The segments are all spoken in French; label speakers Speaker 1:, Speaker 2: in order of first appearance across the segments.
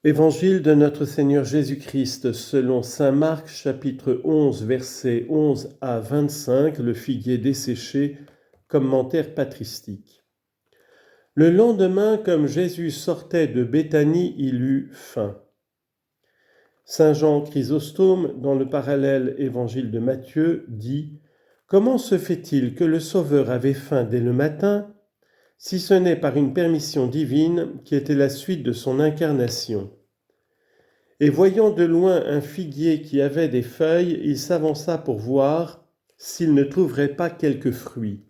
Speaker 1: Évangile de notre Seigneur Jésus-Christ selon saint Marc chapitre 11 versets 11 à 25, le figuier desséché, commentaire patristique. Le lendemain, comme Jésus sortait de Béthanie, il eut faim. Saint Jean Chrysostome, dans le parallèle Évangile de Matthieu, dit « Comment se fait-il que le Sauveur avait faim dès le matin, si ce n'est par une permission divine qui était la suite de son incarnation ?» Et voyant de loin un figuier qui avait des feuilles, il s'avança pour voir s'il ne trouverait pas quelques fruits.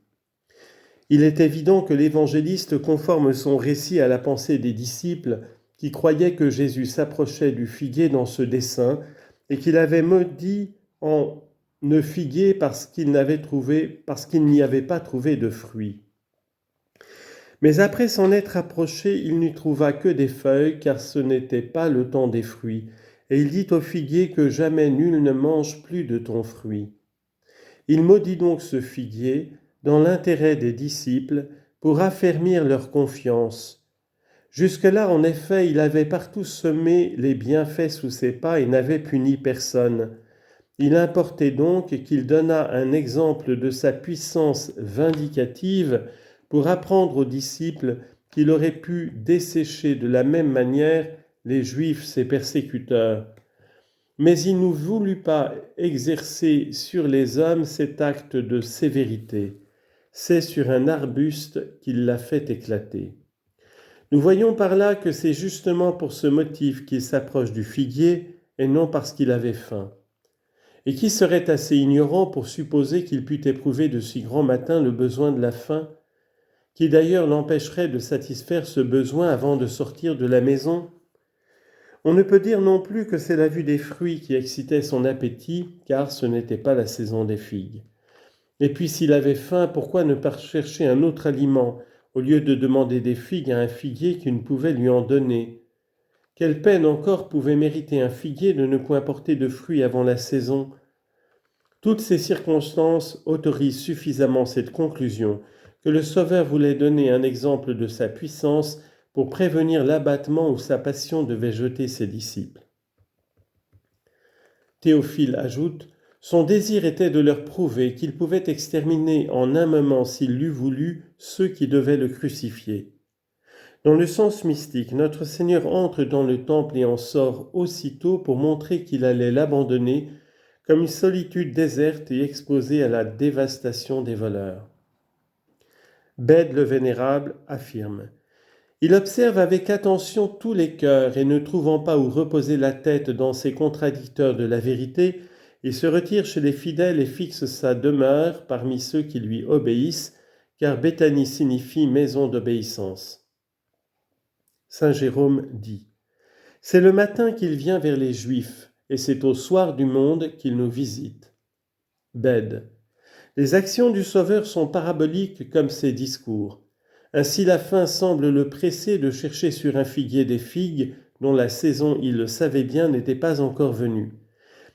Speaker 1: Il est évident que l'évangéliste conforme son récit à la pensée des disciples qui croyaient que Jésus s'approchait du figuier dans ce dessein et qu'il avait maudit en figuier parce qu'il n'y avait pas trouvé de fruits. Mais après s'en être approché, il n'y trouva que des feuilles, car ce n'était pas le temps des fruits. Et il dit au figuier que jamais nul ne mange plus de ton fruit. Il maudit donc ce figuier dans l'intérêt des disciples pour affermir leur confiance. Jusque-là, en effet, il avait partout semé les bienfaits sous ses pas et n'avait puni personne. Il importait donc qu'il donnât un exemple de sa puissance vindicative pour apprendre aux disciples qu'il aurait pu dessécher de la même manière les Juifs, ses persécuteurs. Mais il ne voulut pas exercer sur les hommes cet acte de sévérité. C'est sur un arbuste qu'il l'a fait éclater. Nous voyons par là que c'est justement pour ce motif qu'il s'approche du figuier et non parce qu'il avait faim. Et qui serait assez ignorant pour supposer qu'il pût éprouver de si grand matin le besoin de la faim, qui d'ailleurs l'empêcherait de satisfaire ce besoin avant de sortir de la maison? On ne peut dire non plus que c'est la vue des fruits qui excitait son appétit, car ce n'était pas la saison des figues. Et puis s'il avait faim, pourquoi ne pas chercher un autre aliment, au lieu de demander des figues à un figuier qui ne pouvait lui en donner? Quelle peine encore pouvait mériter un figuier de ne point porter de fruits avant la saison? Toutes ces circonstances autorisent suffisamment cette conclusion que le Sauveur voulait donner un exemple de sa puissance pour prévenir l'abattement où sa passion devait jeter ses disciples. Théophile ajoute « Son désir était de leur prouver qu'il pouvait exterminer en un moment, s'il l'eût voulu, ceux qui devaient le crucifier. » Dans le sens mystique, notre Seigneur entre dans le temple et en sort aussitôt pour montrer qu'il allait l'abandonner comme une solitude déserte et exposée à la dévastation des voleurs. Bède le Vénérable affirme « Il observe avec attention tous les cœurs et ne trouvant pas où reposer la tête dans ces contradicteurs de la vérité, il se retire chez les fidèles et fixe sa demeure parmi ceux qui lui obéissent, car Béthanie signifie maison d'obéissance. » Saint Jérôme dit « C'est le matin qu'il vient vers les Juifs, et c'est au soir du monde qu'il nous visite. » Bède. Les actions du Sauveur sont paraboliques comme ses discours. Ainsi la faim semble le presser de chercher sur un figuier des figues dont la saison, il le savait bien, n'était pas encore venue.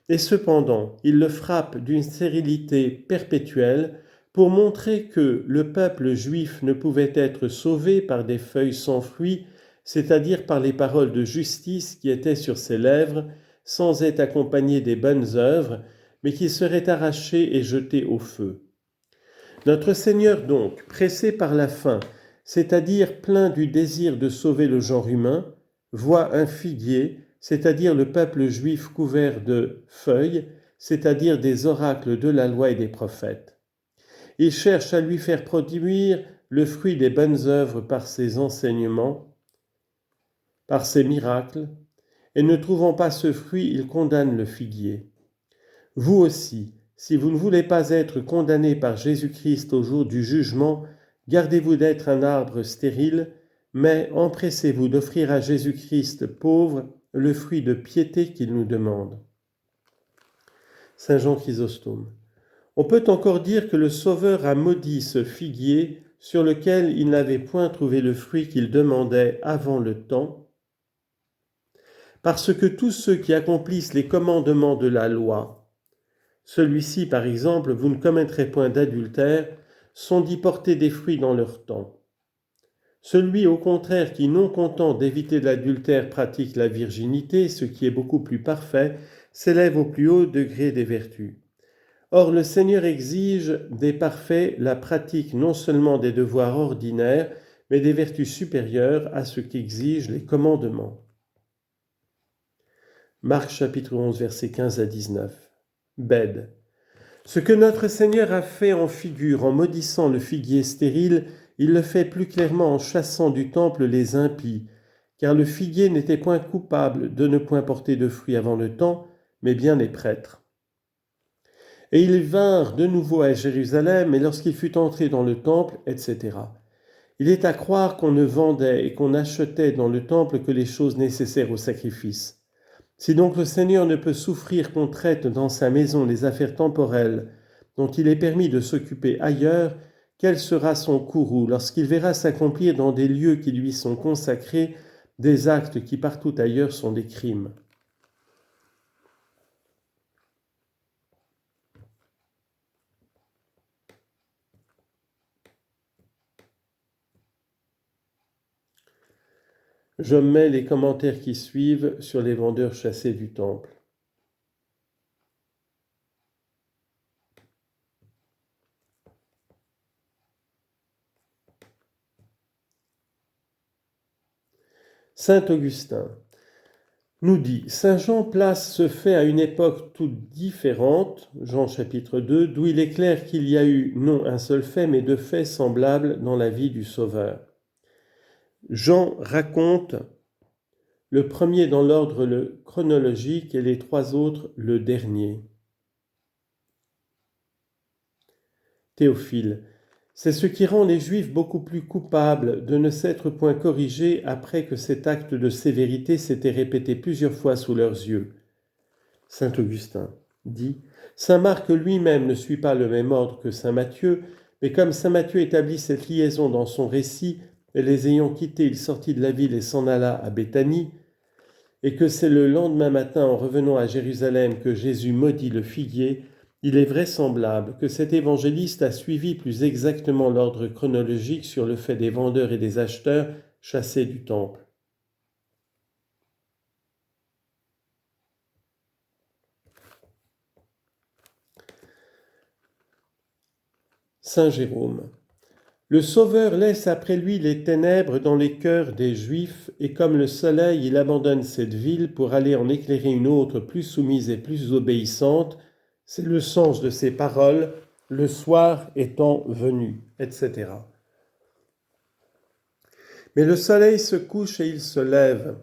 Speaker 1: Et cependant, il le frappe d'une stérilité perpétuelle pour montrer que le peuple juif ne pouvait être sauvé par des feuilles sans fruits, c'est-à-dire par les paroles de justice qui étaient sur ses lèvres, sans être accompagné des bonnes œuvres, mais qui seraient arrachées et jetées au feu. Notre Seigneur donc, pressé par la faim, c'est-à-dire plein du désir de sauver le genre humain, voit un figuier, c'est-à-dire le peuple juif couvert de feuilles, c'est-à-dire des oracles de la loi et des prophètes. Il cherche à lui faire produire le fruit des bonnes œuvres par ses enseignements, par ses miracles, et ne trouvant pas ce fruit, il condamne le figuier. Vous aussi, si vous ne voulez pas être condamné par Jésus-Christ au jour du jugement, gardez-vous d'être un arbre stérile, mais empressez-vous d'offrir à Jésus-Christ pauvre le fruit de piété qu'il nous demande. Saint Jean Chrysostome. On peut encore dire que le Sauveur a maudit ce figuier sur lequel il n'avait point trouvé le fruit qu'il demandait avant le temps, parce que tous ceux qui accomplissent les commandements de la loi, celui-ci par exemple, vous ne commettrez point d'adultère, sont d'y porter des fruits dans leur temps. Celui au contraire qui, non content d'éviter l'adultère, pratique la virginité, ce qui est beaucoup plus parfait, s'élève au plus haut degré des vertus. Or le Seigneur exige des parfaits la pratique non seulement des devoirs ordinaires, mais des vertus supérieures à ce qu'exigent les commandements. Marc chapitre 11, versets 15 à 19. Bède. Ce que notre Seigneur a fait en figure en maudissant le figuier stérile, il le fait plus clairement en chassant du temple les impies, car le figuier n'était point coupable de ne point porter de fruits avant le temps, mais bien les prêtres. Et ils vinrent de nouveau à Jérusalem, et lorsqu'il fut entré dans le temple, etc. Il est à croire qu'on ne vendait et qu'on achetait dans le temple que les choses nécessaires au sacrifice. Si donc le Seigneur ne peut souffrir qu'on traite dans sa maison les affaires temporelles dont il est permis de s'occuper ailleurs, quel sera son courroux lorsqu'il verra s'accomplir dans des lieux qui lui sont consacrés des actes qui partout ailleurs sont des crimes? Je mets les commentaires qui suivent sur les vendeurs chassés du temple. Saint Augustin nous dit, Saint Jean place ce fait à une époque toute différente, Jean chapitre 2, d'où il est clair qu'il y a eu non un seul fait, mais deux faits semblables dans la vie du Sauveur. Jean raconte le premier dans l'ordre chronologique et les trois autres le dernier. Théophile, c'est ce qui rend les Juifs beaucoup plus coupables de ne s'être point corrigés après que cet acte de sévérité s'était répété plusieurs fois sous leurs yeux. Saint Augustin dit, Saint Marc lui-même ne suit pas le même ordre que Saint Matthieu, mais comme Saint Matthieu établit cette liaison dans son récit, et les ayant quittés, il sortit de la ville et s'en alla à Béthanie, et que c'est le lendemain matin, en revenant à Jérusalem, que Jésus maudit le figuier, il est vraisemblable que cet évangéliste a suivi plus exactement l'ordre chronologique sur le fait des vendeurs et des acheteurs chassés du temple. Saint Jérôme. Le Sauveur laisse après lui les ténèbres dans les cœurs des Juifs, et comme le soleil, il abandonne cette ville pour aller en éclairer une autre plus soumise et plus obéissante. C'est le sens de ces paroles, le soir étant venu, etc. Mais le soleil se couche et il se lève.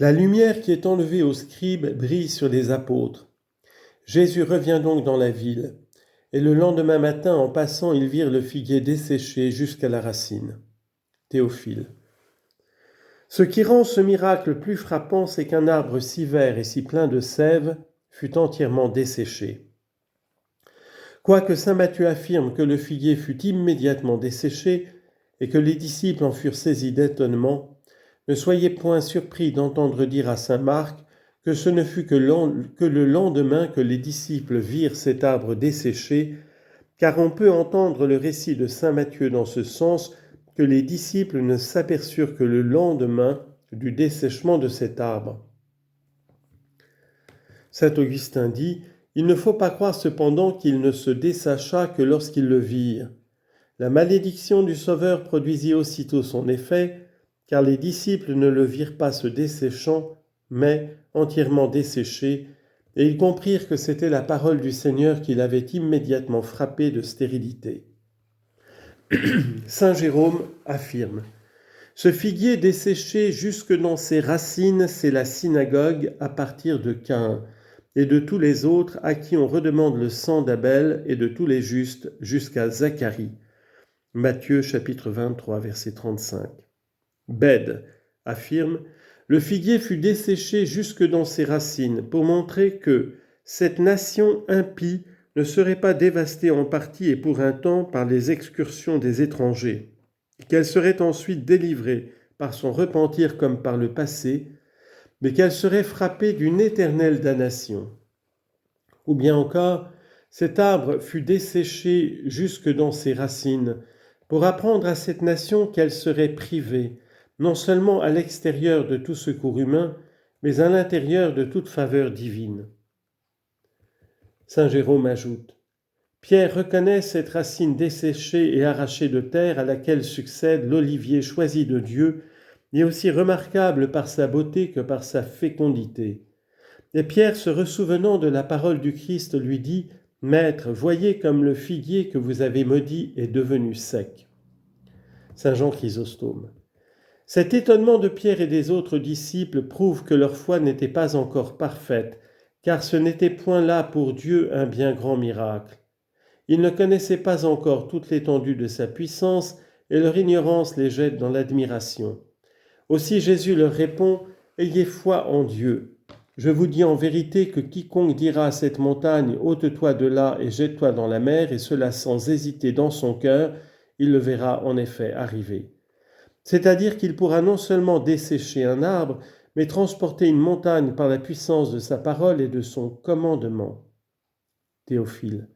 Speaker 1: La lumière qui est enlevée aux scribes brille sur les apôtres. Jésus revient donc dans la ville. Et le lendemain matin, en passant, ils virent le figuier desséché jusqu'à la racine. Théophile. Ce qui rend ce miracle plus frappant, c'est qu'un arbre si vert et si plein de sève fut entièrement desséché. Quoique saint Matthieu affirme que le figuier fut immédiatement desséché et que les disciples en furent saisis d'étonnement, ne soyez point surpris d'entendre dire à saint Marc que ce ne fut que le lendemain que les disciples virent cet arbre desséché, car on peut entendre le récit de saint Matthieu dans ce sens que les disciples ne s'aperçurent que le lendemain du dessèchement de cet arbre. Saint Augustin dit, il ne faut pas croire cependant qu'il ne se dessécha que lorsqu'ils le virent. La malédiction du Sauveur produisit aussitôt son effet, car les disciples ne le virent pas se desséchant, mais entièrement desséché, et ils comprirent que c'était la parole du Seigneur qui l'avait immédiatement frappé de stérilité. Saint Jérôme affirme, ce figuier desséché jusque dans ses racines, c'est la synagogue à partir de Caïn, et de tous les autres à qui on redemande le sang d'Abel et de tous les justes jusqu'à Zacharie. Matthieu chapitre 23, verset 35. Bède affirme, le figuier fut desséché jusque dans ses racines pour montrer que cette nation impie ne serait pas dévastée en partie et pour un temps par les excursions des étrangers, qu'elle serait ensuite délivrée par son repentir comme par le passé, mais qu'elle serait frappée d'une éternelle damnation. Ou bien encore, cet arbre fut desséché jusque dans ses racines pour apprendre à cette nation qu'elle serait privée, non seulement à l'extérieur de tout secours humain, mais à l'intérieur de toute faveur divine. Saint Jérôme ajoute: Pierre reconnaît cette racine desséchée et arrachée de terre à laquelle succède l'olivier choisi de Dieu, et aussi remarquable par sa beauté que par sa fécondité. Et Pierre, se ressouvenant de la parole du Christ, lui dit: Maître, voyez comme le figuier que vous avez maudit est devenu sec. Saint Jean Chrysostome. Cet étonnement de Pierre et des autres disciples prouve que leur foi n'était pas encore parfaite, car ce n'était point là pour Dieu un bien grand miracle. Ils ne connaissaient pas encore toute l'étendue de sa puissance, et leur ignorance les jette dans l'admiration. Aussi Jésus leur répond: Ayez foi en Dieu. Je vous dis en vérité que quiconque dira à cette montagne: ôte-toi de là et jette-toi dans la mer, et cela sans hésiter dans son cœur, il le verra en effet arriver. C'est-à-dire qu'il pourra non seulement dessécher un arbre, mais transporter une montagne par la puissance de sa parole et de son commandement. Théophile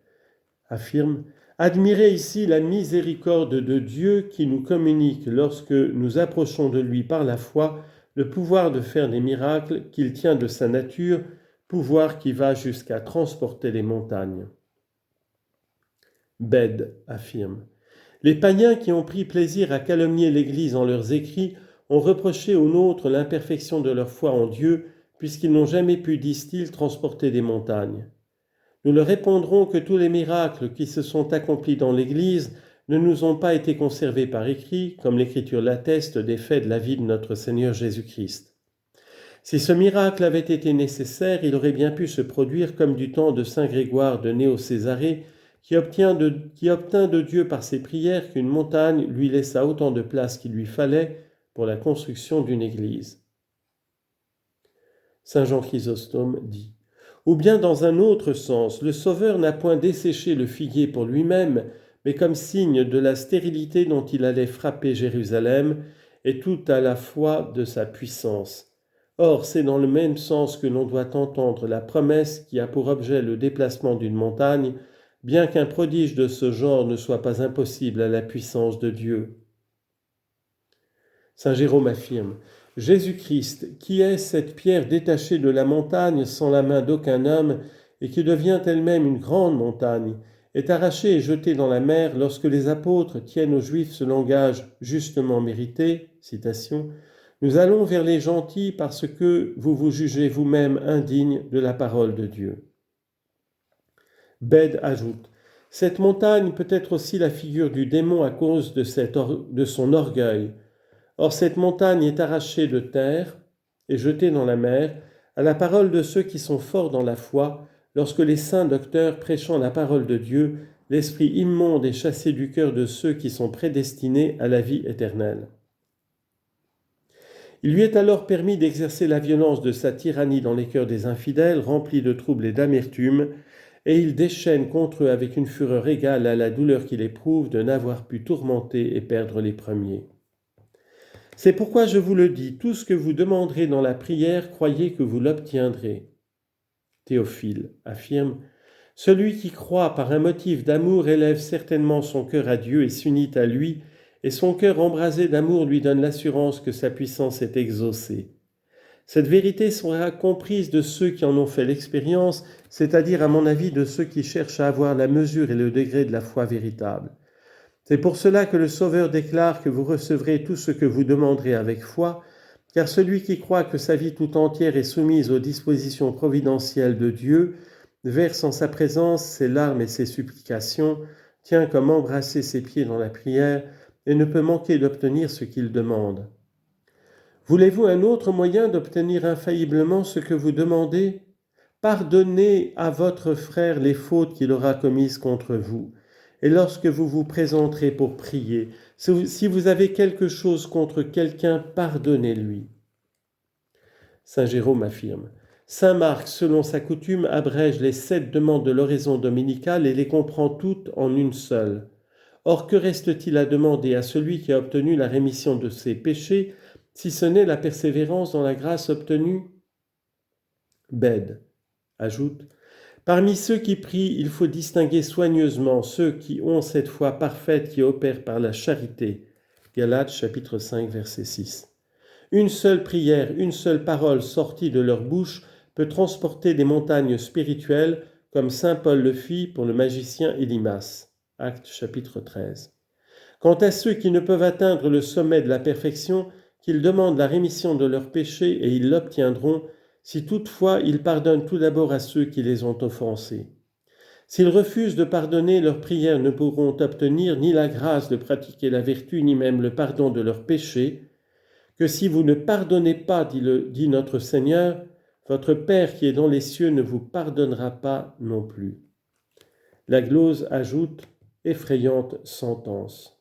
Speaker 1: affirme: Admirez ici la miséricorde de Dieu qui nous communique, lorsque nous approchons de lui par la foi, le pouvoir de faire des miracles qu'il tient de sa nature, pouvoir qui va jusqu'à transporter les montagnes. Bède affirme: Les païens qui ont pris plaisir à calomnier l'Église en leurs écrits ont reproché aux nôtres l'imperfection de leur foi en Dieu, puisqu'ils n'ont jamais pu, disent-ils, transporter des montagnes. Nous leur répondrons que tous les miracles qui se sont accomplis dans l'Église ne nous ont pas été conservés par écrit, comme l'Écriture l'atteste des faits de la vie de notre Seigneur Jésus-Christ. Si ce miracle avait été nécessaire, il aurait bien pu se produire comme du temps de saint Grégoire de Néo-Césarée, qui obtint de Dieu par ses prières qu'une montagne lui laissa autant de place qu'il lui fallait pour la construction d'une église. Saint Jean Chrysostome dit: Ou bien dans un autre sens, le Sauveur n'a point desséché le figuier pour lui-même, mais comme signe de la stérilité dont il allait frapper Jérusalem, et tout à la fois de sa puissance. Or, c'est dans le même sens que l'on doit entendre la promesse qui a pour objet le déplacement d'une montagne, bien qu'un prodige de ce genre ne soit pas impossible à la puissance de Dieu. Saint Jérôme affirme: Jésus-Christ, qui est cette pierre détachée de la montagne sans la main d'aucun homme, et qui devient elle-même une grande montagne, est arraché et jeté dans la mer lorsque les apôtres tiennent aux Juifs ce langage justement mérité, citation, « Nous allons vers les gentils parce que vous vous jugez vous-même indignes de la parole de Dieu. » Bède ajoute: Cette montagne peut être aussi la figure du démon à cause de son orgueil. Or cette montagne est arrachée de terre et jetée dans la mer à la parole de ceux qui sont forts dans la foi, lorsque les saints docteurs, prêchant la parole de Dieu, l'esprit immonde est chassé du cœur de ceux qui sont prédestinés à la vie éternelle. Il lui est alors permis d'exercer la violence de sa tyrannie dans les cœurs des infidèles, remplis de troubles et d'amertume, et il déchaîne contre eux avec une fureur égale à la douleur qu'il éprouve de n'avoir pu tourmenter et perdre les premiers. C'est pourquoi je vous le dis, tout ce que vous demanderez dans la prière, croyez que vous l'obtiendrez. Théophile affirme: Celui qui croit par un motif d'amour élève certainement son cœur à Dieu et s'unit à lui, et son cœur embrasé d'amour lui donne l'assurance que sa puissance est exaucée. Cette vérité sera comprise de ceux qui en ont fait l'expérience, c'est-à-dire à mon avis de ceux qui cherchent à avoir la mesure et le degré de la foi véritable. C'est pour cela que le Sauveur déclare que vous recevrez tout ce que vous demanderez avec foi, car celui qui croit que sa vie tout entière est soumise aux dispositions providentielles de Dieu, verse en sa présence ses larmes et ses supplications, tient comme embrasser ses pieds dans la prière, et ne peut manquer d'obtenir ce qu'il demande. Voulez-vous un autre moyen d'obtenir infailliblement ce que vous demandez? Pardonnez à votre frère les fautes qu'il aura commises contre vous. Et lorsque vous vous présenterez pour prier, si vous avez quelque chose contre quelqu'un, pardonnez-lui. Saint Jérôme affirme: Saint Marc, selon sa coutume, abrège les 7 demandes de l'oraison dominicale et les comprend toutes en une seule. Or, que reste-t-il à demander à celui qui a obtenu la rémission de ses péchés, si ce n'est la persévérance dans la grâce obtenue? Bède ajoute: Parmi ceux qui prient, il faut distinguer soigneusement ceux qui ont cette foi parfaite qui opère par la charité. Galates chapitre 5 verset 6. Une seule prière, une seule parole sortie de leur bouche peut transporter des montagnes spirituelles comme saint Paul le fit pour le magicien Élymas. Actes chapitre 13. Quant à ceux qui ne peuvent atteindre le sommet de la perfection, qu'ils demandent la rémission de leurs péchés et ils l'obtiendront, si toutefois ils pardonnent tout d'abord à ceux qui les ont offensés. S'ils refusent de pardonner, leurs prières ne pourront obtenir ni la grâce de pratiquer la vertu, ni même le pardon de leurs péchés, que si vous ne pardonnez pas, dit notre Seigneur, votre Père qui est dans les cieux ne vous pardonnera pas non plus. La glose ajoute, effrayante sentence.